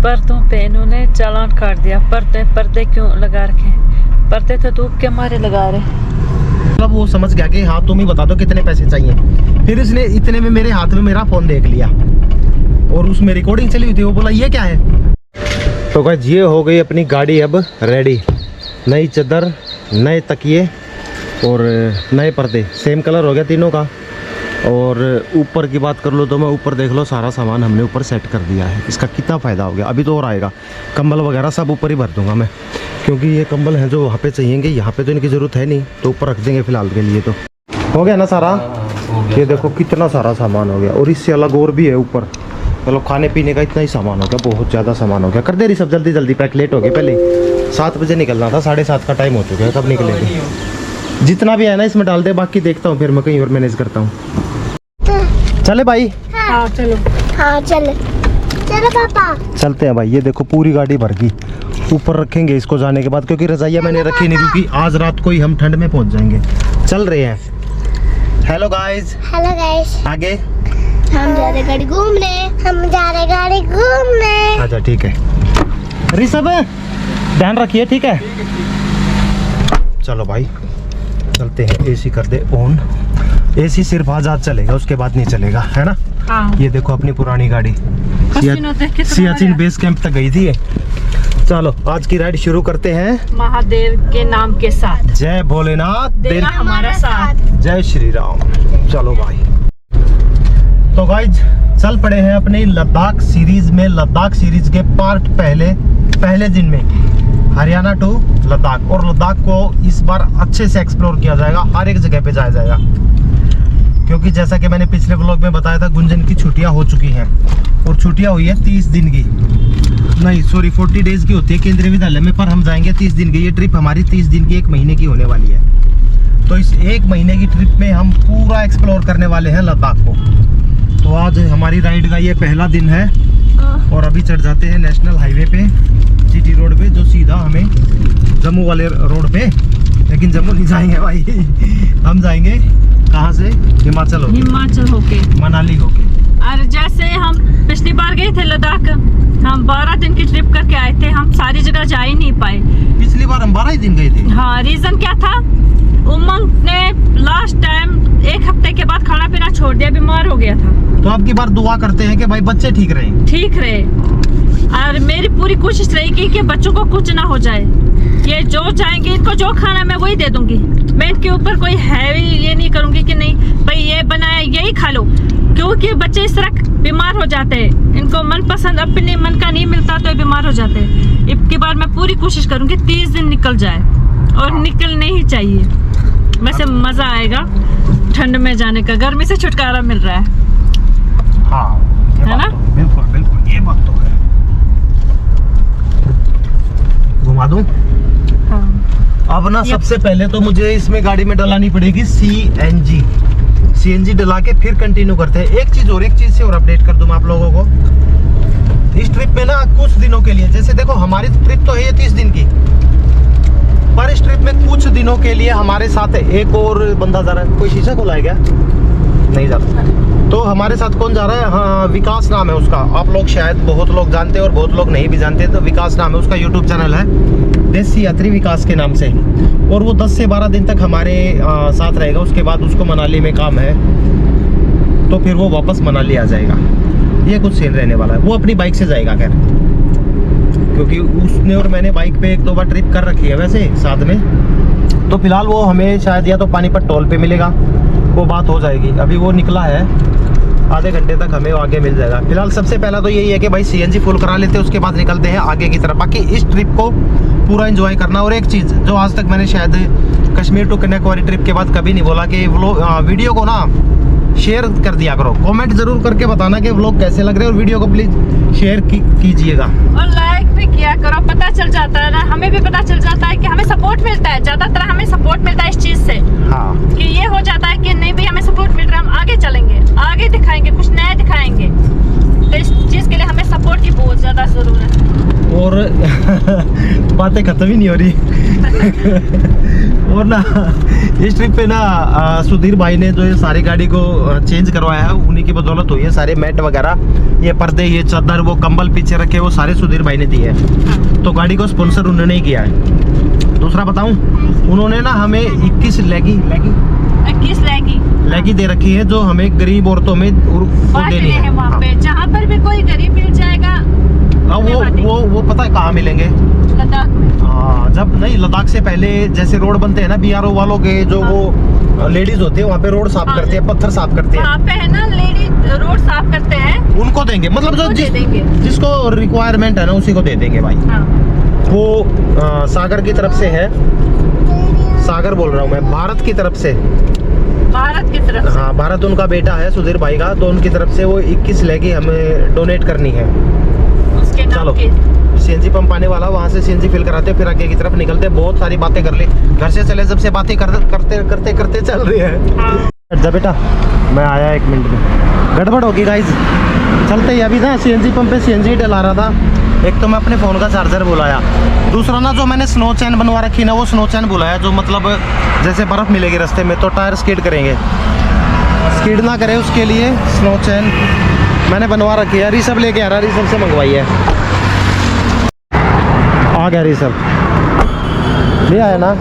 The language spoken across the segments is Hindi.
पर्दों पे इन्होंने चालान काट दिया। पर्दे क्यों लगा रखे? पर्दे तो धूप के मारे लगा रहे। मतलब वो समझ गया कि हाँ तुम ही बता दो कितने पैसे चाहिए। फिर इसने इतने में मेरे हाथ में मेरा फोन देख लिया और उसमें रिकॉर्डिंग चली हुई थी। वो बोला ये क्या है। तो गाइस ये हो गई अपनी गाड़ी अब रेडी। नई चादर, नए तकिए और नए पर्दे, सेम कलर हो गया तीनों का। और ऊपर की बात कर लो तो मैं ऊपर देख लो सारा सामान हमने ऊपर सेट कर दिया है। इसका कितना फ़ायदा हो गया। अभी तो और आएगा। कंबल वगैरह सब ऊपर ही भर दूंगा मैं, क्योंकि ये कंबल हैं जो वहाँ पे चाहिएंगे, यहाँ पे तो इनकी ज़रूरत है नहीं, तो ऊपर रख देंगे फ़िलहाल के लिए। तो हो गया ना सारा। ये देखो कितना सारा सामान हो गया और इससे अलग और भी है ऊपर। मतलब खाने पीने का इतना ही सामान हो गया, बहुत ज़्यादा सामान हो गया। कर दे रही सब जल्दी जल्दी पैक। लेट हो गए, पहले 7 बजे निकलना था, 7:30 का टाइम हो चुका है। कब निकलेंगे? जितना भी है ना इसमें डाल दे, बाकी देखता हूँ फिर मैं कहीं और मैनेज करता हूँ। चले भाई? हाँ चलो। हाँ चलो चलो पापा चलते हैं भाई। ये देखो पूरी गाड़ी भर गई। ऊपर रखेंगे इसको जाने के बाद, क्योंकि रजाइयाँ मैंने रखी नहीं, क्योंकि आज रात को ही हम ठंड में पहुँच जाएंगे। चल रहे हैं। Hello guys. Hello guys. आगे हम जा रहे गाड़ी घूमने। हम जा रहे गाड़ी घूमने। अच्छा ठीक है। ऋषभ ध्यान रखिए, ठीक है। चलो भाई चलते हैं। एसी कर दे ऑन। एसी सिर्फ आजाद चलेगा, उसके बाद नहीं चलेगा, है ना। हाँ। ये देखो अपनी पुरानी गाड़ी सियाचिन बेस कैंप तक गई थी। चलो आज की राइड शुरू करते हैं। महादेव के नाम के साथ। जय भोलेनाथ, देना हमारा साथ। जय श्री राम। चलो भाई। तो गाइज चल पड़े हैं अपनी लद्दाख सीरीज में। लद्दाख सीरीज के पार्ट पहले दिन में हरियाणा टू लद्दाख। और लद्दाख को इस बार अच्छे से एक्सप्लोर किया जाएगा, हर एक जगह पे जाया जाएगा। क्योंकि जैसा कि मैंने पिछले व्लॉग में बताया था, गुंजन की छुट्टियां हो चुकी हैं और छुट्टियां हुई है 30 दिन की, नहीं सॉरी 40 डेज की होती है केंद्रीय विद्यालय में, पर हम जाएंगे 30 दिन की। ये ट्रिप हमारी 30 दिन की 1 महीने की होने वाली है। तो इस 1 महीने की ट्रिप में हम पूरा एक्सप्लोर करने वाले हैं लद्दाख को। तो आज हमारी राइड का ये पहला दिन है और अभी चढ़ जाते हैं नेशनल हाईवे पे, जीटी रोड पे, जो सीधा हमें जम्मू वाले रोड पे। लेकिन जम्मू नहीं जाएंगे भाई, हम जाएंगे कहाँ से? हिमाचल होके, मनाली होके। और जैसे हम पिछली बार गए थे लद्दाख, हम 12 दिन की ट्रिप करके आए थे। हम सारी जगह जा ही नहीं पाए। पिछली बार हम 12 ही दिन गए थे। हाँ, रीजन क्या था? उमंग ने लास्ट टाइम 1 हफ्ते के बाद खाना पीना छोड़ दिया, बीमार हो गया था। तो अब की बार दुआ करते हैं कि भाई बच्चे ठीक रहे। और मेरी पूरी कोशिश रहेगी कि बच्चों को कुछ ना हो जाए। ये जो चाहेंगे, इनको जो खाना मैं वही दे दूंगी। मैं इनके ऊपर कोई हैवी ये नहीं करूंगी कि नहीं भाई ये बनाया यही खा लो, क्योंकि बच्चे इस तरह बीमार हो जाते हैं। इनको मनपसंद अपने मन का नहीं मिलता तो ये बीमार हो जाते हैं। इसके बाद मैं पूरी कोशिश करूंगी 30 दिन निकल जाए, और निकलने ही चाहिए। वैसे मजा आएगा ठंड में जाने का, गर्मी से छुटकारा मिल रहा है। हाँ, है ना? बिल्कुल ये बात तो है। घुमा दूं? हाँ। अब ना सबसे पहले तो मुझे इसमें गाड़ी में डलानी पड़ेगी सीएनजी डला के फिर कंटिन्यू करते हैं। एक चीज से और अपडेट कर दूं मैं आप लोगों को। इस ट्रिप में ना कुछ दिनों के लिए, जैसे देखो हमारी ट्रिप तो है ये 30 दिन की, पर इस ट्रिप में कुछ दिनों के लिए हमारे साथ एक और बंदा जा रहा है। कोई शीशा खुला है क्या? नहीं जा रहा। तो हमारे साथ कौन जा रहा है? हाँ, विकास नाम है उसका। आप लोग शायद बहुत लोग जानते हैं और बहुत लोग नहीं भी जानते। तो विकास नाम है उसका, यूट्यूब चैनल है देसी यात्री विकास के नाम से। और वो 10 से 12 दिन तक हमारे साथ रहेगा। उसके बाद उसको मनाली में काम है, तो फिर वो वापस मनाली आ जाएगा। ये कुछ सीन रहने वाला है। वो अपनी बाइक से जाएगा खैर, क्योंकि उसने और मैंने बाइक पे 1-2 बार ट्रिप कर रखी है वैसे साथ में। तो फिलहाल वो हमें शायद या तो पानीपत टोल पे मिलेगा, वो बात हो जाएगी। अभी वो निकला है, आधे घंटे तक हमें आगे मिल जाएगा। फिलहाल सबसे पहला तो यही है कि भाई सीएनजी फुल करा लेते हैं, उसके बाद निकलते हैं आगे की तरफ। बाकी इस ट्रिप को पूरा एंजॉय करना। और एक चीज़ जो आज तक मैंने शायद कश्मीर टू कन्याकुमारी ट्रिप के बाद कभी नहीं बोला, कि वीडियो को ना शेयर कर दिया करो। कमेंट जरूर करके बताना कि व्लॉग कैसे लग रहे हैं, और वीडियो को प्लीज शेयर कीजिएगा और लाइक भी किया करो। पता चल जाता है ना, हमें भी पता चल जाता है कि हमें सपोर्ट मिलता है। ज्यादातर हमें सपोर्ट मिलता है इस चीज से। हाँ, कि ये हो जाता है कि नहीं भी हमें सपोर्ट मिल रहा है, हम आगे चलेंगे, आगे दिखाएंगे, कुछ नया दिखाएंगे। तो इस चीज के लिए हमें सपोर्ट की बहुत ज्यादा जरूरत है। और बातें खत्म ही नहीं हो रही। और ना इस ट्रिप पे ना सुधीर भाई ने जो ये सारी गाड़ी को चेंज करवाया है, उन्हीं की बदौलत हुई है। सारे मैट वगैरह, ये पर्दे, ये चादर, वो कंबल पीछे रखे, वो सारे सुधीर भाई ने दिए हैं। तो गाड़ी को स्पॉन्सर उन्होंने ही किया है। दूसरा बताऊं, उन्होंने ना हमें 21 लेगी दे रखी है, जो हमें गरीब औरतों में देनी है। वहाँ पे जहाँ पर भी कोई गरीब मिल जाएगा। वो पता है कहाँ मिलेंगे? लद्दाख में। हाँ, जब नहीं, लद्दाख से पहले जैसे रोड बनते हैं ना BRO वालों के, जो वो लेडीज होती है वहाँ पे रोड साफ करते हैं, पत्थर साफ करते हैं। वहाँ पे है ना लेडीज रोड साफ करते हैं, उनको देंगे, मतलब जो जिसको रिक्वायरमेंट है ना उसी को दे देंगे भाई। वो सागर की तरफ से है, सागर बोल रहा हूँ मैं, भारत की तरफ से। हाँ, भारत उनका बेटा है सुधीर भाई का, तो उनकी तरफ से वो 21 लेगी हमें डोनेट करनी है। उसके चलो, CNG पंप आने वाला, वहाँ से CNG फिल कराते फिर आगे की तरफ निकलते। बहुत सारी बातें कर ली, घर से चले जब से बातें करते चल रही है। जा बेटा, मैं आया 1 मिनट में, गड़बड़ होगी गाइज। चलते ही अभी ना CNG पंप पे CNG डला रहा था। एक तो मैं अपने फ़ोन का चार्जर बुलाया, दूसरा ना जो मैंने स्नो चैन बनवा रखी ना, वो स्नो चैन बुलाया, जो मतलब जैसे बर्फ़ मिलेगी रास्ते में तो टायर स्किड करेंगे, स्किड ना करे उसके लिए स्नो चैन मैंने बनवा रखी है। ऋषभ लेके आ रहा, ऋषभ से मंगवाई है। आ गया ऋषभ, ले आया ना।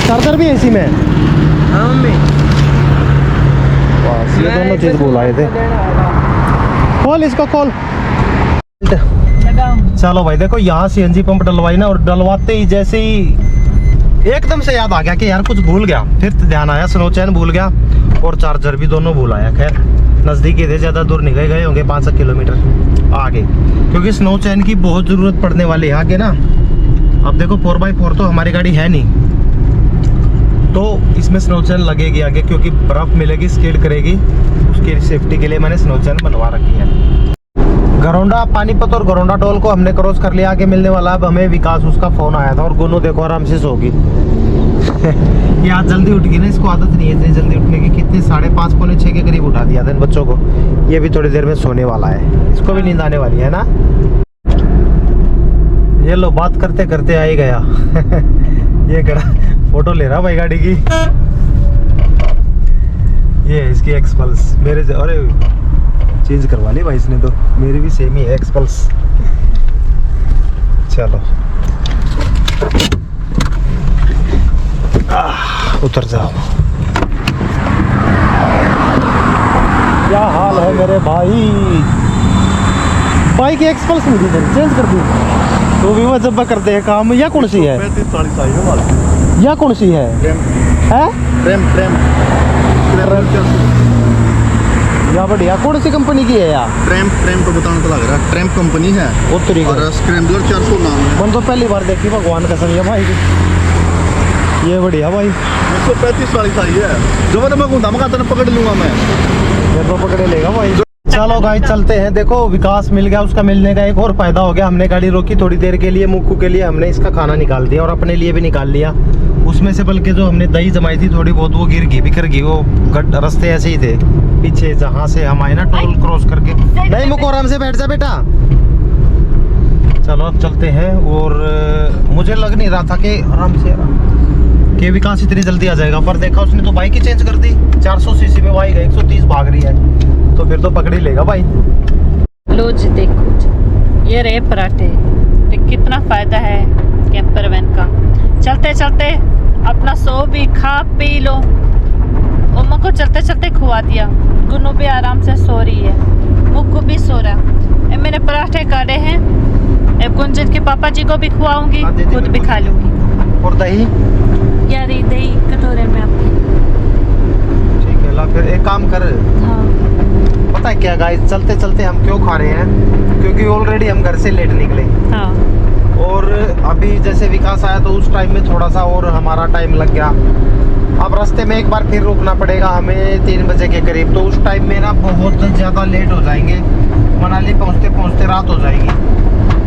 चार्जर भी है इसी में। हाँ मम्मी, बस ये दोनों चीज़ बुलाए थे। खोल इसको, खोल। चलो भाई देखो, यहाँ CNG पंप डलवाई ना, और डलवाते ही जैसे ही एकदम से याद आ गया कि यार कुछ भूल गया। फिर ध्यान आया, स्नो चैन भूल गया और चार्जर भी दोनों भूल आया। खैर नज़दीक ही थे, ज़्यादा दूर नहीं गए होंगे 5 किलोमीटर आगे, क्योंकि स्नो चैन की बहुत ज़रूरत पड़ने वाली है आगे ना। अब देखो 4x4 तो हमारी गाड़ी है नहीं, तो इसमें स्नो चैन लगेगी आगे, क्योंकि बर्फ़ मिलेगी, स्किड करेगी, उसकी सेफ्टी के लिए मैंने स्नो चैन बनवा रखी है। घरौंडा, पानीपत और घरौंडा टोल को हमने क्रॉस कर लिया, आगे मिलने वाला। अब हमें विकास, उसका फ़ोन आया था, और गुनू देखो आराम से सोगी। ये आज जल्दी उठ गई ना, इसको आदत नहीं है इतनी जल्दी उठने की। कितने 5:30 पौने 6 के करीब उठा दिया था इन बच्चों को। ये भी थोड़ी देर में सोने वाला है, इसको भी नींद आने वाली है ना। ये लो, बात करते करते आ ही गया। ये कड़ा फोटो ले रहा भाई गाड़ी की। ये इसकी एक्सपल्स मेरे से, अरे चेंज करवा ली भाई इसने तो, मेरी भी सेम ही है एक्सपल्स। चलो उतर जाओ। क्या हाल है मेरे भाई? बाइक एक्सपल्स नहीं दी, चेंज कर दी तो भी वो जब करते हैं काम। या कौन सी है? 35-40 आई है वाला। या कौन सी है? या बढ़िया, कौन सी कंपनी की है यार? ट्रैम्प तो बताना तो लग रहा है, ट्रैम्प कंपनी है। वो तरीका और स्क्रैम्बलर 400 नाम है। मैंने तो पहली बार देखी, भगवान कसम है भाई। ये बढ़िया भाई, 135-40 आई है। जो मैं घूमता मैं पकड़ लूंगा मैं, मेरे को पकड़े लेगा भाई। चलो गाइस चलते हैं। देखो विकास मिल गया, उसका मिलने का एक और फायदा हो गया। हमने गाड़ी रोकी थोड़ी देर के लिए, मुक्कू के लिए हमने इसका खाना निकाल दिया और अपने लिए भी निकाल लिया। उसमें से बल्कि जो हमने दही जमाई थी थोड़ी बहुत, वो गिर गई, बिखर गई। वो रास्ते ऐसे ही थे पीछे, जहाँ से हम आए ना टोल क्रॉस करके। नहीं मुक्कू, आराम से बैठ जा बेटा। चलो अब चलते हैं। और मुझे लग नहीं रहा था कि आराम से कि विकास इतनी जल्दी आ जाएगा, पर देखा उसने तो बाइक ही चेंज कर दी। 400 सीसी पे बाइक है, 130 भाग रही है, तो फिर तो पकड़ ही लेगा भाई। लो जी देखो जी, ये रहे पराठे। देख कितना फायदा है कैंपर वैन का। चलते चलते अपना सो भी खा पी लो। उम्मा को चलते चलते खुआ दिया, गुनू भी आराम से सो रही है, मुक्कू भी सो रहा। ये मैंने पराठे काटे हैं, गुंजन के पापा जी को भी खुआऊंगी, खुद भी खा लूंगी। और दही यार ये दही कटोरे में आपकी। ठीक है ला, फिर एक काम कर। हाँ पता है क्या गाइस, चलते चलते हम क्यों खा रहे हैं? क्योंकि ऑलरेडी हम घर से लेट निकले। हाँ। और अभी जैसे विकास आया तो उस टाइम में थोड़ा सा और हमारा टाइम लग गया। अब रास्ते में एक बार फिर रुकना पड़ेगा हमें 3 बजे के करीब, तो उस टाइम में ना बहुत ज़्यादा लेट हो जाएंगे। मनाली पहुँचते पहुँचते रात हो जाएगी,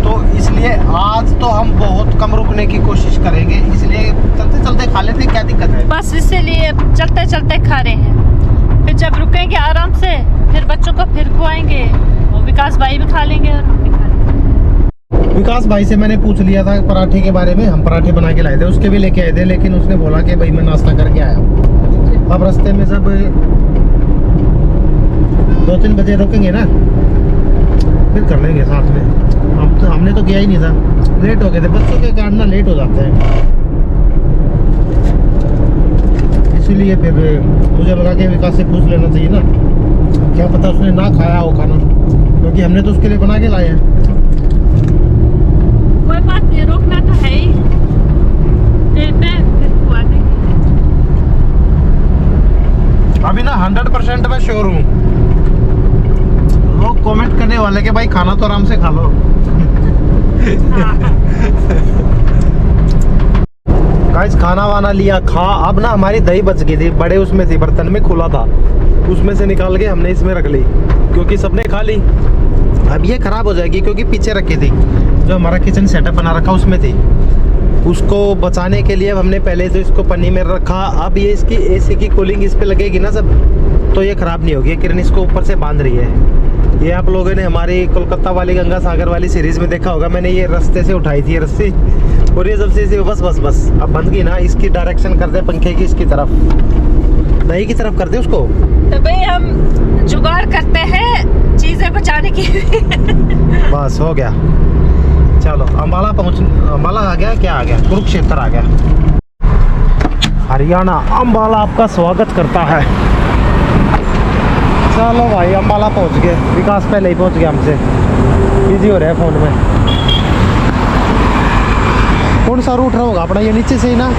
तो इसलिए आज तो हम बहुत कम रुकने की कोशिश करेंगे। इसलिए चलते चलते खा लेते, क्या दिक्कत है? बस इसीलिए चलते चलते खा रहे हैं। फिर जब रुकेंगे आराम से, फिर बच्चों को फिर खुआएंगे, वो विकास भाई भी खा लेंगे और हम भी खा लेंगे। विकास भाई से मैंने पूछ लिया था पराठे के बारे में, हम पराठे बना के लाए थे, उसके भी लेके आए थे, लेकिन उसने बोला कि भाई मैं नाश्ता करके आया हूँ। अब रास्ते में सब 2-3 बजे रुकेंगे ना, फिर कर लेंगे साथ में। अब तो हमने तो किया ही नहीं था, लेट हो गए थे, बच्चों के कारण ना लेट हो जाते हैं, इसीलिए फिर मुझे लगा कि विकास से पूछ लेना चाहिए ना, क्या पता उसने ना खाया हो खाना, क्योंकि हमने तो उसके लिए बना के लाए हैं। कोई बात नहीं, रोकना तो है ही। अभी ना 100% मैं श्योर हूँ, लोग कमेंट करने वाले कि भाई खाना तो आराम से खा लो। गाइस खाना वाना लिया, खा, अब ना हमारी दही बच गई थी, बड़े उसमें थी, बर्तन में खुला था, उसमें से निकाल के हमने इसमें रख ली, क्योंकि सबने खा ली। अब ये खराब हो जाएगी, क्योंकि पीछे रखी थी, जो हमारा किचन सेटअप बना रखा उसमें थी, उसको बचाने के लिए हमने पहले तो इसको पन्नी में रखा। अब ये इसकी एसी की कूलिंग इस पे लगेगी ना सब, तो ये खराब नहीं होगी। किरण इसको ऊपर से बांध रही है। ये आप लोगों ने हमारी कोलकाता वाली गंगा सागर वाली सीरीज में देखा होगा, मैंने ये रास्ते से उठाई थी ये रस्सी, और ये जब से बस बस बस अब बंद की ना, इसकी डायरेक्शन कर दे पंखे की इसकी तरफ, दही की तरफ कर दे उसको। तो भाई हम जुगाड़ करते हैं चीजें बचाने की। बस हो गया, चलो अम्बाला अम्बाला आ गया, क्या आ गया, कुरुक्षेत्र आ गया। हरियाणा अम्बाला आपका स्वागत करता है। चलो भाई अम्बाला पहुंच गए, विकास पहले ही पहुंच गया हमसे, बिजी हो रहा है फोन में। कौन सा रूट होगा अपना, ये नीचे से ही ना,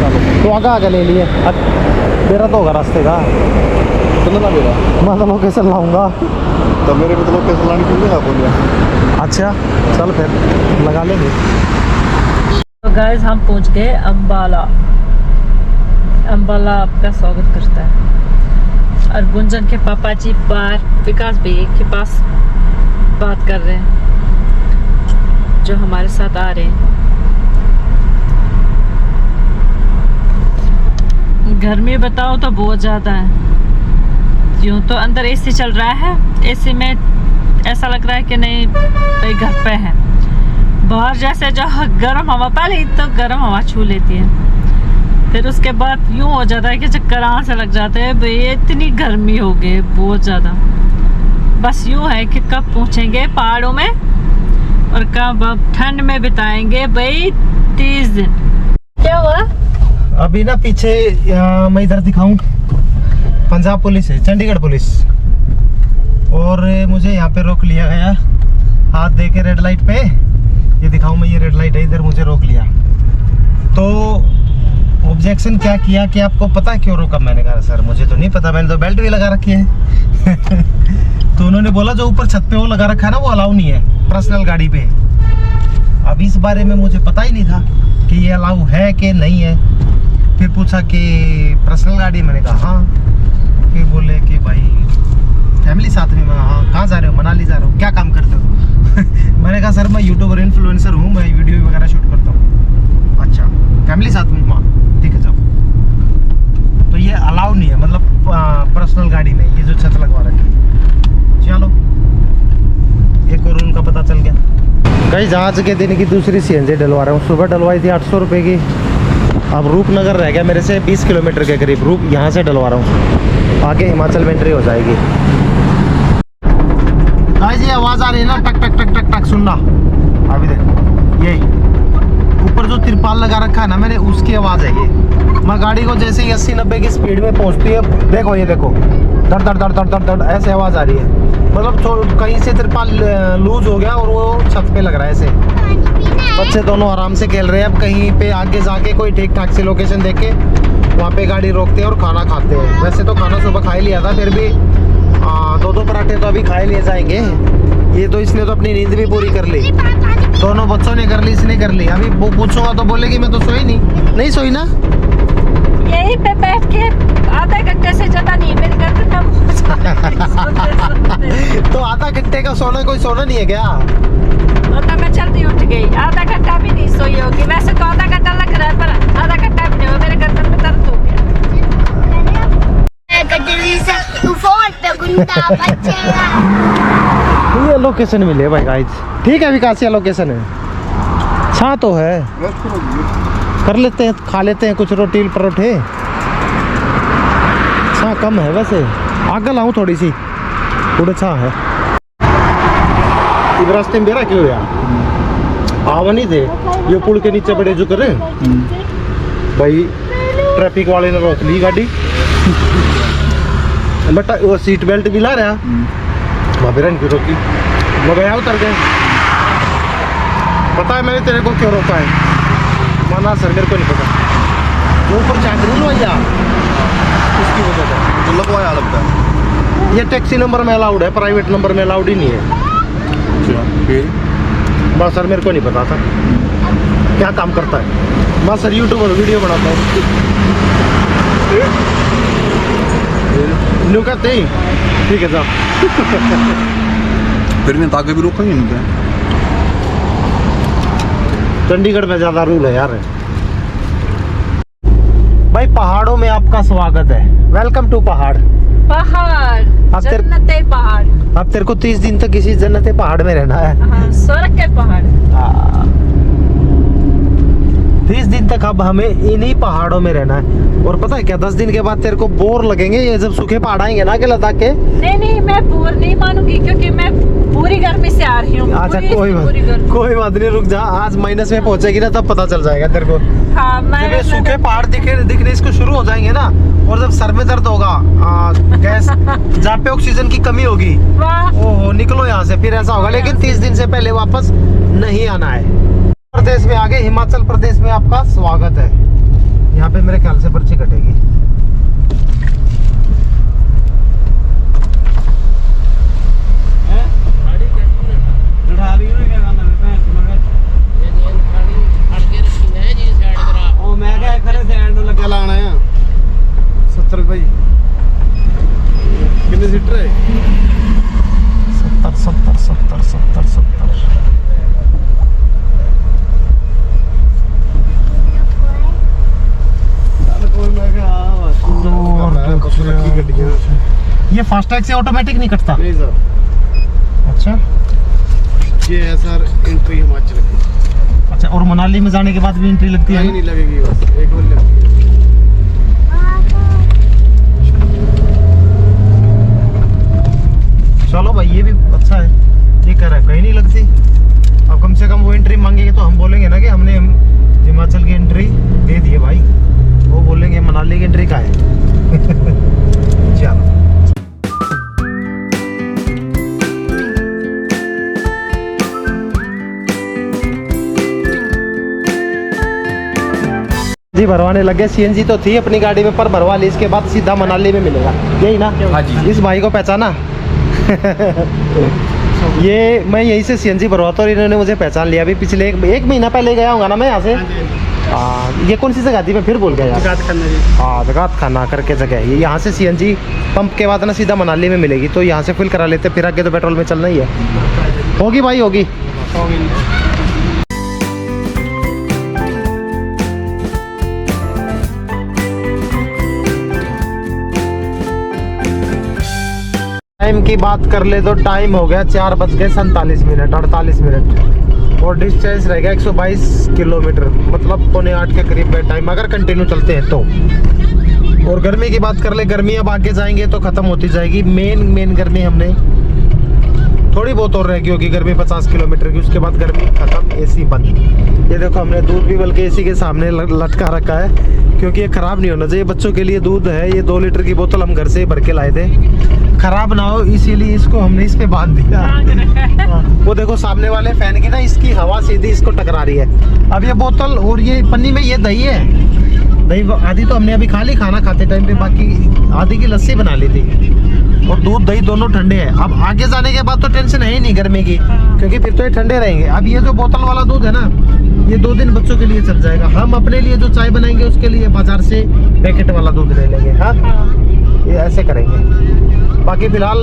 चलो तो आगे ले लिए। मेरा तो होगा रास्ते का, कितना मेरा मैं तो लोकेशन लाऊंगा, तो मेरे को तो लोकेशन लाने के लिए बोल दिया। अच्छा चल फिर लगा लेंगे। तो गाइस हम पहुंच गए अम्बाला। अम्बाला आपका स्वागत करता है। और गुंजन के पापा जी बाहर विकास भाई के पास बात कर रहे हैं, जो हमारे साथ आ रहे हैं। गर्मी बताओ तो बहुत ज़्यादा है, यूँ तो अंदर एसी चल रहा है, एसी में ऐसा लग रहा है कि नहीं भाई घर पे है। बाहर जैसे जो गर्म हवा, पहले तो गर्म हवा छू लेती है, फिर उसके बाद यूँ हो जाता है कि चक्कर आँख से लग जाते हैं, भाई इतनी गर्मी हो गई बहुत ज़्यादा। बस यूँ है कि कब पहुँचेंगे पहाड़ों में और कब अब ठंड में बिताएंगे भाई 30 दिन। क्या हुआ अभी ना पीछे मैं इधर दिखाऊं, पंजाब पुलिस है, चंडीगढ़ पुलिस, और मुझे यहाँ पे रोक लिया गया, हाथ दे के रेड लाइट पे, ये दिखाऊं मैं, ये रेड लाइट है, इधर मुझे रोक लिया। तो ऑब्जेक्शन क्या किया कि आपको पता है क्यों रोका? मैंने कहा सर मुझे तो नहीं पता, मैंने तो बेल्ट भी लगा रखी है। तो उन्होंने बोला जो ऊपर छत पे वो लगा रखा है ना वो अलाउ नहीं है पर्सनल गाड़ी पे। अब इस बारे में मुझे पता ही नहीं था कि ये अलाउ है कि नहीं है। फिर पूछा कि पर्सनल गाड़ी, मैंने कहा हाँ। फिर बोले कि भाई फैमिली साथ में, मैं हाँ। कहाँ जा रहे हो? मनाली जा रहा हूँ। क्या काम करते हो? मैंने कहा सर मैं यूट्यूबर इन्फ्लुएंसर हूँ, मैं वीडियो वगैरह शूट करता हूँ। अच्छा फैमिली साथ में? हाँ ठीक है जाओ। तो ये अलाउ नहीं है, मतलब पर्सनल गाड़ी में ये जो छत लगवा रखी। चलो एक और रूल का पता चल गया। गाइस आज के दिन की दूसरी सीएनजी डलवा रहा हूँ। सुबह डलवाई थी 800 रुपये की, अब रूपनगर रह गया मेरे से 20 किलोमीटर के करीब, रूप यहाँ से डलवा रहा हूँ, आगे हिमाचल में एंट्री हो जाएगी। गाइस ये आवाज़ आ रही है ना, टक टक टक टक टक, सुनना अभी देख, ये ऊपर जो तिरपाल लगा रखा है ना मैंने, उसकी आवाज़ है ये। मैं गाड़ी को जैसे ही 80-90 की स्पीड में पहुँचती है, देखो ये देखो धड़ धड़ धड़ धड़ धड़ धड़ ऐसे आवाज़ आ रही है। मतलब कहीं से तिरपाल लूज हो गया और वो छत पे लग रहा है ऐसे। बच्चे दोनों आराम से खेल रहे हैं। अब कहीं पे आगे जाके कोई ठीक ठाक सी लोकेशन देख के वहाँ पे गाड़ी रोकते हैं और खाना खाते हैं। वैसे तो खाना सुबह खा ही लिया था, फिर भी 2-2 पराठे तो अभी खाए लिए जाएंगे। ये तो इसने तो अपनी नींद भी पूरी कर ली, दोनों बच्चों ने कर ली, इसने कर ली। अभी वो पूछूंगा तो बोलेगी मैं तो सोई नहीं सोई ना। यही पे बैठ के आधा घंटे से ज्यादा नहीं, मेरे घर का तो आधा घंटे का सोना कोई सोना नहीं है क्या? तो मैं जल्दी उठ गई, आधा घंटा भी नहीं सोई होगी। वैसे तो आधा घंटा लग रहा है, पर आधा घंटा भी नहीं हुआ, मेरे गर्दन में दर्द हो गया। फोन पे गुंडा बचेगा। ये लोकेशन मिले भाई गाइस। ठीक है विकासिया लोकेशन है, छा तो है, कर लेते हैं, खा लेते हैं कुछ रोटी परोठे। छा कम है वैसे, आगे लाऊं थोड़ी सी, थोड़ा छा है। इस रास्ते में बेरा क्यों यार, आवा नहीं थे ये पुल के नीचे बड़े जो करे भाई, ट्रैफिक वाले ने रोक ली गाड़ी। बट वो सीट बेल्ट भी ला रहा, भाभी रन क्यों रोकी, वो गया उतर गए। पता है मैंने तेरे को क्यों रोका है? माना सर मेरे को नहीं पता, वो ऊपर चाकरी लो यार, उसकी वजह से तो लगवाया लगता है। ये टैक्सी नंबर में अलाउड है, प्राइवेट नंबर में अलाउड ही नहीं है। बस सर मेरे को नहीं पता था क्या काम करता है। बस सर यूट्यूब पर वीडियो बनाता है, न्यू कहते ही ठीक है साहब। फिर नहीं ताकि भी रोकेंगे नहीं क्या? चंडीगढ़ में ज्यादा रूल है यार। भाई पहाड़ों में आपका स्वागत है, वेलकम टू पहाड़। पहाड़, अब तेरे- जन्नते पहाड़, अब तेरे को 30 दिन तक किसी जन्नते पहाड़ में रहना है। हाँ, स्वर्ग के पहाड़। 30 दिन तक अब हमें इन्हीं पहाड़ों में रहना है। और पता है क्या, 10 दिन के बाद तेरे को बोर लगेंगे ये जब सूखे पहाड़ आएंगे ना के लद्दाख के। नहीं मैं बोर नहीं मानूंगी, क्योंकि मैं पूरी गर्मी से आ रही हूँ। अच्छा पूरी कोई बात नहीं, रुक जा, आज माइनस में पहुंचेगी ना तब पता चल जाएगा तेरे को। हाँ, जब ये सूखे पहाड़ दिखने इसको शुरू हो जाएंगे ना, और जब सर में दर्द होगा, गैस जहाँ पे ऑक्सीजन की कमी होगी, वाह, ओहो निकलो यहाँ से, फिर ऐसा होगा। लेकिन 30 दिन से पहले वापस नहीं आना है। प्रदेश में आगे हिमाचल प्रदेश में आपका स्वागत है। यहाँ पे मेरे ख्याल से पर्ची कटेगी। लाना है 70 भाई, कितने सीटर है? 70। ये फास्टैग से ऑटोमेटिक नहीं कटता? नहीं सर, अच्छा ये है सर एंट्री हिमाचल की। अच्छा, और मनाली में जाने के बाद भी एंट्री लगती है? नहीं लगेगी, बस एक बार लगती है। चलो भाई ये भी अच्छा है, ये कह रहा है कहीं नहीं लगती। अब कम से कम वो एंट्री मांगेंगे तो हम बोलेंगे ना कि हमने हिमाचल की एंट्री दे दी है भाई, वो बोलेंगे मनाली की एंट्री का है। चलो जी भरवाने लगे। सीएनजी तो थी अपनी गाड़ी में पर भरवा ली, इसके बाद सीधा मनाली में मिलेगा, यही ना? हाँ जी। इस भाई को पहचाना? ये मैं यहीं से सीएनजी भरवाता और इन्होंने मुझे पहचान लिया। अभी पिछले एक महीना पहले गया होगा ना मैं यहाँ से। ये कौन सी जगह थी, मैं फिर भूल गया यार। हाँ, जगात खाना करके जगह है ये। यहाँ से सीएनजी पंप के बाद ना सीधा मनाली में मिलेगी, तो यहाँ से फिल करा लेते, फिर आगे तो पेट्रोल में चलना ही है। होगी भाई होगी। टाइम की बात कर ले तो टाइम हो गया 4:47 48 मिनट, और डिस्टेंस रह गया 122 किलोमीटर, मतलब 7:45 के करीब का टाइम अगर कंटिन्यू चलते हैं तो। और गर्मी की बात कर ले, गर्मी अब आगे जाएंगे तो खत्म होती जाएगी। मेन गर्मी हमने थोड़ी बहुत और रहेगी होगी गर्मी 50 किलोमीटर की, उसके बाद गर्मी खत्म, एसी बंद। ये देखो हमने दूध भी बल्कि एसी के सामने लटका रखा है, क्योंकि ये खराब नहीं होना चाहिए। बच्चों के लिए दूध है, ये 2 लीटर की बोतल हम घर से भर के लाए थे, खराब ना हो इसीलिए इसको हमने इस पे बांध दिया। वो देखो सामने वाले फैन की ना, इसकी हवा सीधी इसको टकरा रही है। अब ये बोतल और ये पन्नी में ये दही है, दही आधी तो हमने अभी खा ली खाना खाते टाइम पे, बाकी आधी की लस्सी बना ली थी। और दूध दही दोनों ठंडे हैं। अब आगे जाने के बाद तो टेंशन है ही नहीं गर्मी की, क्योंकि फिर तो ये ठंडे रहेंगे। अब ये जो बोतल वाला दूध है ना, ये 2 दिन बच्चों के लिए चल जाएगा। हम अपने लिए जो चाय बनाएंगे उसके लिए बाजार से पैकेट वाला दूध ले लेंगे। हाँ, ये ऐसे करेंगे। बाकी फिलहाल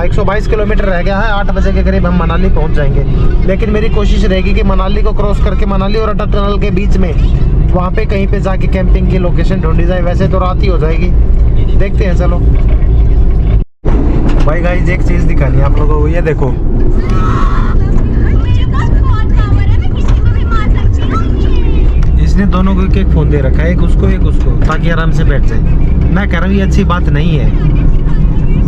122 किलोमीटर रह गया है, 8 बजे के करीब हम मनाली पहुंच जाएंगे। लेकिन मेरी कोशिश रहेगी कि मनाली को क्रॉस करके मनाली और अटल टनल के बीच में वहाँ पे कहीं पे जाके कैंपिंग की लोकेशन ढूंढी जाए। वैसे तो रात ही हो जाएगी, देखते हैं। चलो भाई गाइस, एक चीज़ दिखानी है आप लोगों को, ये देखो इसने दोनों को एक फोन दे रखा है, एक उसको ताकि आराम से बैठ जाए। मैं कह रहा हूँ ये अच्छी बात नहीं है।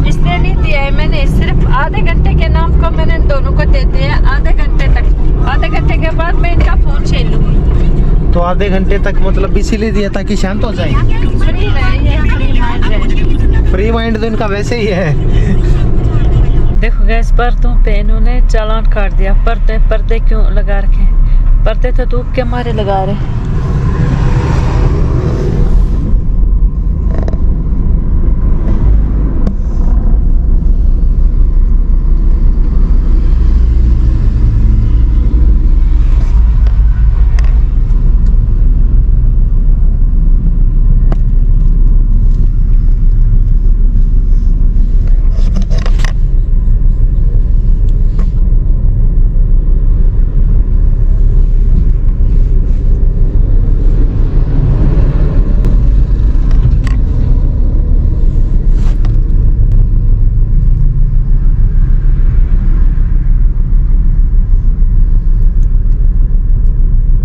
इसलिए नहीं दिया है मैंने, सिर्फ आधे घंटे के नाम को मैंने दोनों को दे दिया, आधे घंटे तक। आधे घंटे के बाद मैं इनका फोन छीन लूंगी। तो आधे घंटे तक मतलब इसीलिए दिया ताकि शांत हो जाए। फ्री रहे, ये फ्री माइंड रहे। फ्री माइंड तो इनका वैसे ही है। देखो गैस, पर्दों पे इन्होंने चालान काट दिया। पर्दे क्यों लगा रखे? पर्दे तो धूप के मारे लगा रहे।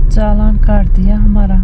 चालान काट दिया हमारा।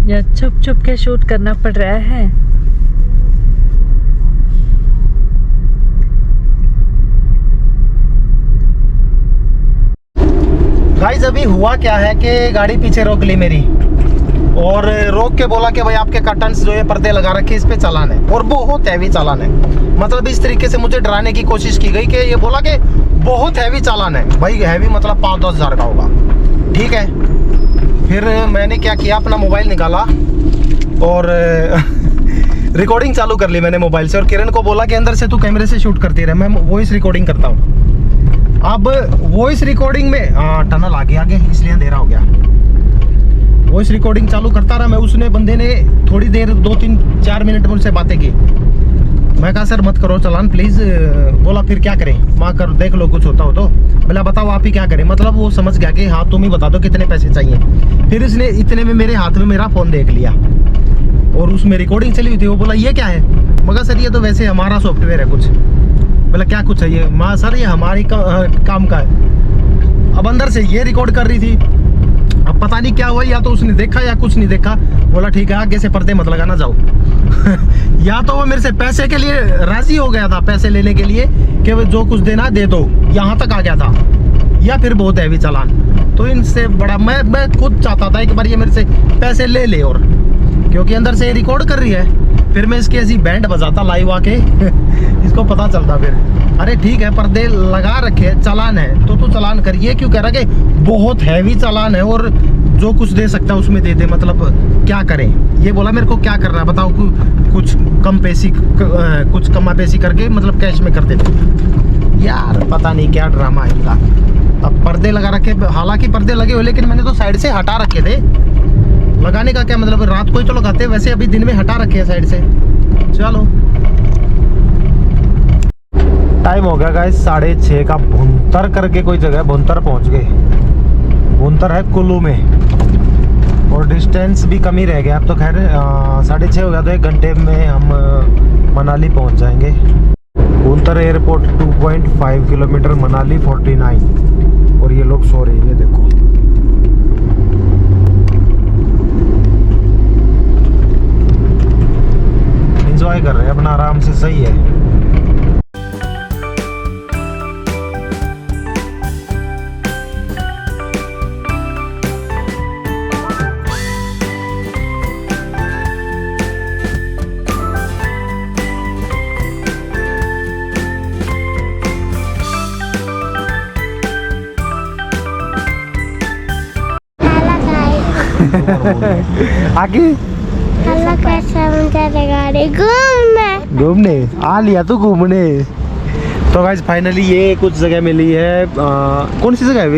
या छुप छुप के शूट करना पड़ रहा है। गाइस अभी हुआ क्या है कि गाड़ी पीछे रोक ली मेरी, और रोक के बोला कि भाई आपके कर्टन्स जो है पर्दे लगा रखे, इस पे चालान है, और बहुत हैवी चालान है। मतलब इस तरीके से मुझे डराने की कोशिश की गई कि ये बोला कि बहुत हैवी चालान है। भाई हैवी मतलब 5-10 हज़ार का होगा, ठीक है। फिर मैंने क्या किया, अपना मोबाइल निकाला और रिकॉर्डिंग चालू कर ली मैंने मोबाइल से, और किरण को बोला कि अंदर से तू कैमरे से शूट करती रहे, मैं वॉइस रिकॉर्डिंग करता हूँ। अब वॉइस रिकॉर्डिंग में टनल आगे इसलिए अंधेरा हो गया। वॉइस रिकॉर्डिंग चालू करता रहा मैं। उसने बंदे ने थोड़ी देर 2-3-4 मिनट मुझसे बातें की। मैं कहा सर मत करो चालान प्लीज़। बोला फिर क्या करें? माँ कर देख लो कुछ होता हो तो। बोला बताओ आप ही क्या करें। मतलब वो समझ गया कि हाँ तुम ही बता दो कितने पैसे चाहिए। फिर इसने इतने में मेरे हाथ में मेरा फ़ोन देख लिया और उसमें रिकॉर्डिंग चली हुई थी। वो बोला ये क्या है? मगर सर ये तो वैसे हमारा सॉफ्टवेयर है कुछ। बोला क्या कुछ है ये? माँ सर ये हमारी काम का है। अब अंदर से ये रिकॉर्ड कर रही थी। अब पता नहीं क्या हुआ, या तो उसने देखा या कुछ नहीं देखा। बोला ठीक है आगे से पर्दे मत लगाना जाओ। या तो वो मेरे से पैसे के लिए राजी हो गया था, पैसे लेने के लिए कि वो जो कुछ देना दे दो, यहाँ तक आ गया था, या फिर बहुत हैवी चालान। तो इनसे बड़ा मैं खुद चाहता था एक बार ये मेरे से पैसे ले ले, और क्योंकि अंदर से रिकॉर्ड कर रही है। फिर मैं इसकी ऐसी बैंड बजाता लाइव आके इसको पता चलता। फिर अरे ठीक है पर्दे लगा रखे, चालान है तो तू चालान करिए। क्यों कह रहा कि बहुत हैवी चालान है और जो कुछ दे सकता है उसमें दे दे। मतलब क्या करें? ये बोला मेरे को क्या करना है बताओ। कुछ कुछ कमा पेशी करके मतलब कैश में कर देते। यार पता नहीं क्या ड्रामा है इनका। अब पर्दे लगा रखे, हालांकि पर्दे लगे हुए, लेकिन मैंने तो साइड से हटा रखे थे। लगाने का क्या मतलब, रात को ही तो लगाते, वैसे अभी दिन में हटा रखे हैं साइड से। चलो टाइम हो गया गाइस 6:30 का। भुंतर करके कोई जगह, भुंतर पहुंच गए। भुंतर है कुल्लू में, और डिस्टेंस भी कम ही रह गया अब तो। खैर 6:30 हो गया तो 1 घंटे में हम मनाली पहुंच जाएंगे। Bhuntar airport 2.5 kilometre, Manali 49। और ये लोग सो रहे हैं, ये देखो। एंजॉय कर रहे हैं अपना आराम से, सही है। आगे हेलो कैसे हम जा रहे गाड़ी घूमने। घूमने आ लिया तू घूमने। तो गाइस फाइनली ये कुछ जगह मिली है। कौन सी जगह है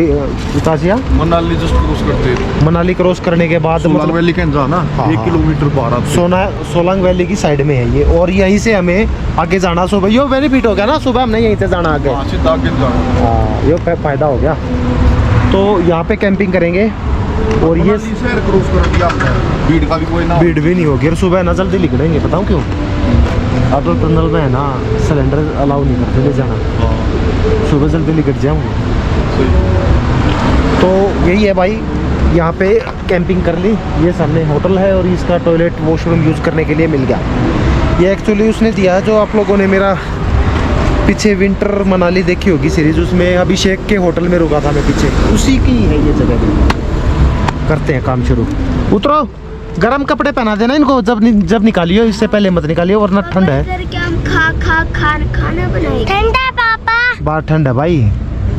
विकासिया? मनाली जस्ट क्रॉस करते हैं, मनाली क्रॉस करने के बाद सोलांग वैली के जाना हाँ, 1 किलोमीटर बाहर आते हैं। सोलांग वैली की साइड में है ये, और यहीं से हमें आगे जाना। सुबह यो बेनिफिट हो गया ना, सुबह हमने यहीं से जाना आगे। हाँ, सीधा आगे जाना। हाँ ये फायदा हो गया। तो यहाँ पे कैंपिंग करेंगे और ये मनाली शहर क्रॉस कर दिया आपने, भीड़ का भी कोई ना। भीड़ भी नहीं होगी और सुबह ना जल्दी निकलेंगे। बताऊँ क्यों? अटल टनल में है ना सिलेंडर अलाउ नहीं करते ले जाना, सुबह जल्दी निकल जाऊँगे। तो यही है भाई, यहाँ पे कैंपिंग कर ली। ये सामने होटल है और इसका टॉयलेट वॉशरूम यूज़ करने के लिए मिल गया। ये एक्चुअली उसने दिया है जो आप लोगों ने मेरा पीछे विंटर मनाली देखी होगी सीरीज, उसमें अभिषेक के होटल में रुका था मैं पीछे, उसी की है ये जगह भी। करते हैं काम शुरू। उतरो, गरम कपड़े पहना देना इनको जब निकालियो, इससे पहले मत निकालियो वरना ठंड है। खाना बनाएंगे। ठंडा पापा, बाहर ठंड है भाई।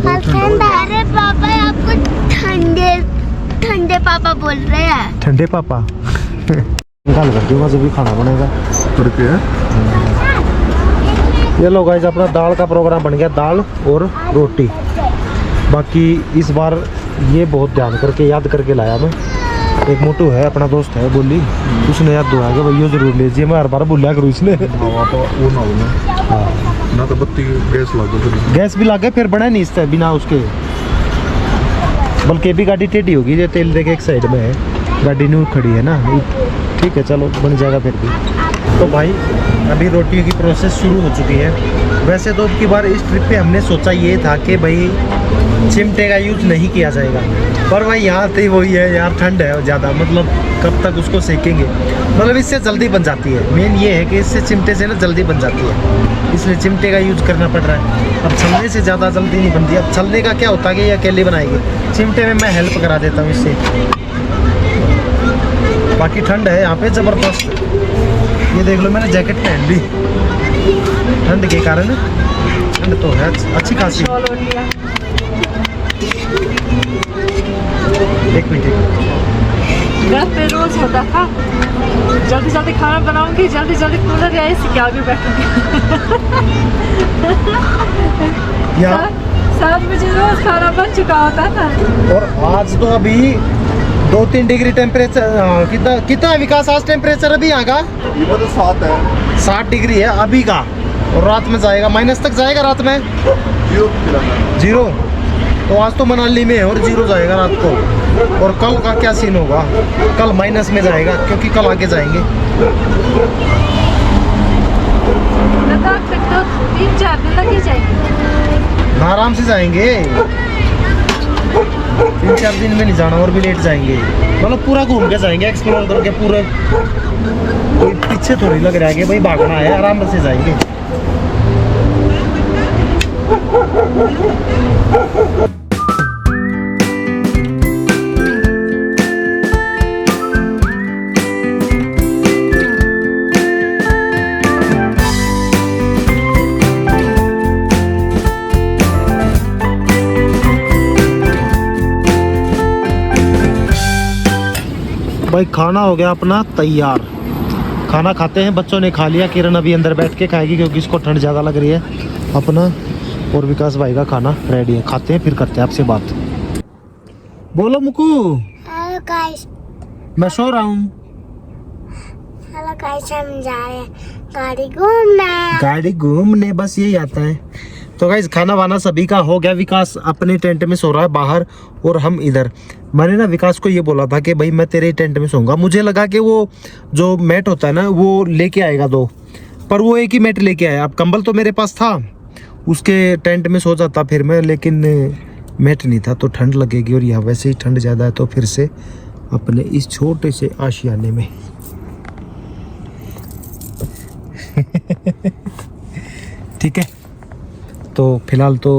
ठंडा। अरे पापा आपको ठंडे पापा बोल रहे हैं। ठंडे पापा निकाल कर दूंगा जब भी खाना बनेगा करके है। ये लो गाइस अपना दाल का प्रोग्राम बन गया, दाल और रोटी। बाकी इस बार ये बहुत ध्यान करके याद करके लाया मैं। एक मोटू है अपना दोस्त है बोली, उसने याद दुआ कि भैया जरूर लीजिए। मैं हर बार बोलिया करूँ इसने। वो ना होना ना तो बत्ती गैस लग गई, गैस भी लग गए फिर बना नहीं इससे बिना उसके। बल्कि भी गाड़ी टेढ़ी होगी, ये तेल देके एक साइड में है, गाड़ी न्यू खड़ी है ना। ठीक है चलो बन जाएगा फिर भी। तो भाई अभी रोटी की प्रोसेस शुरू हो चुकी है। वैसे तो अब की बार इस ट्रिप पे हमने सोचा ये था कि भाई चिमटे का यूज नहीं किया जाएगा, पर भाई यहाँ तो वही है यार, ठंड है ज़्यादा, मतलब कब तक उसको सेकेंगे। मतलब इससे जल्दी बन जाती है, मेन ये है कि इससे चिमटे से ना जल्दी बन जाती है, इसलिए चिमटे का यूज करना पड़ रहा है। अब छलने से ज़्यादा जल्दी नहीं बनती। अब छलने का क्या होता है कि ये अकेले बनाएगी, चिमटे में मैं हेल्प करा देता हूँ इससे। बाकी ठंड है यहाँ पे ज़बरदस्त। ये देख लो मैंने जैकेट पहन ली ठंड के कारण। ठंड तो है अच्छी खासी। एक मिनट, घर पे रोज होता था जल्दी जल्दी खाना बनाऊंगी, जल्दी जल्दी कूलर या एसी के आगे बैठूंगी। यहाँ 7 बजे रोज खाना बन चुका होता था। और आज तो अभी 2-3 डिग्री टेम्परेचर। कितना है विकास आज टेम्परेचर अभी यहाँ का? ये तो 7 है, 7 डिग्री है अभी का, और रात में जाएगा माइनस तक जाएगा रात में, 0। तो आज तो मनाली में है और 0 जाएगा रात को। और कल का क्या सीन होगा? कल माइनस में जाएगा क्योंकि कल आगे जाएंगे। लद्दाख तक तो 3-4 दिन लग ही जाएंगे। आराम से जाएंगे, 3-4 दिन में नहीं जाना, और भी लेट जाएंगे। मतलब पूरा घूम के जाएंगे, एक्सप्लोर करके पूरे। कोई पीछे थोड़ी लग रहा है कि भाई भागना है, आराम से जाएंगे। भाई खाना हो गया अपना तैयार, खाना खाते हैं। बच्चों ने खा लिया, किरण अभी अंदर बैठ के खाएगी क्योंकि इसको ठंड ज़्यादा लग रही है अपना। और विकास भाई का खाना रेडी है, खाते हैं फिर करते हैं आपसे बात। बोलो मुकू। हेलो गाइस, मैं सो रहा हूँ। हेलो गाइस, हम जा रहे हैं गाड़ी घूमने। गाड़ी घूमने, बस यही आता है। तो गाइस खाना वाना सभी का हो गया। विकास अपने टेंट में सो रहा है बाहर और हम इधर। मैंने ना विकास को ये बोला था कि भाई मैं तेरे टेंट में सोऊंगा। मुझे लगा कि वो जो मैट होता है ना वो लेके आएगा 2, पर वो एक ही मैट लेके आया। अब कंबल तो मेरे पास था, उसके टेंट में सो जाता फिर मैं, लेकिन मैट नहीं था तो ठंड लगेगी, और यहाँ वैसे ही ठंड ज़्यादा है। तो फिर से अपने इस छोटे से आशियाने में ठीक है। तो फिलहाल तो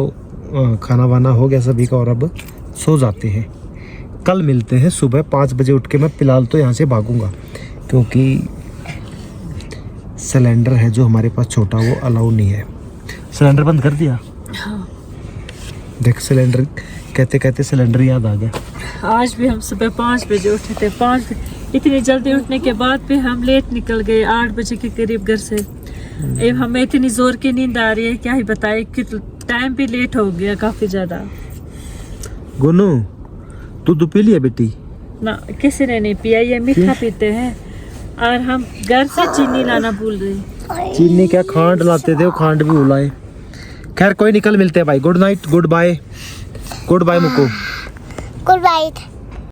खाना वाना हो गया सभी का और अब सो जाते हैं। कल मिलते हैं सुबह 5 बजे उठ के। मैं फिलहाल तो यहाँ से भागूंगा क्योंकि सिलेंडर है जो हमारे पास छोटा, वो अलाउ नहीं है। सिलेंडर बंद कर दिया। हाँ। देख सिलेंडर कहते कहते सिलेंडर याद आ गया। आज भी हम सुबह 5 बजे उठे थे। 5 इतनी जल्दी उठने के बाद भी हम लेट निकल गए, 8 बजे के करीब घर से। हमें इतनी जोर की नींद आ रही है, क्या ही बताए कि टाइम भी लेट हो गया काफी ज्यादा। गोनू तू दूध पी लिया बेटी? ना किसी ने नहीं पिया, ये मीठा पीते हैं और हम घर से चीनी लाना भूल रहे। चीनी क्या, खांड लाते थे, वो खांड भी बुलाए। खैर कोई निकल मिलते हैं भाई। Good night, good bye, good bye Mukku. Good bye.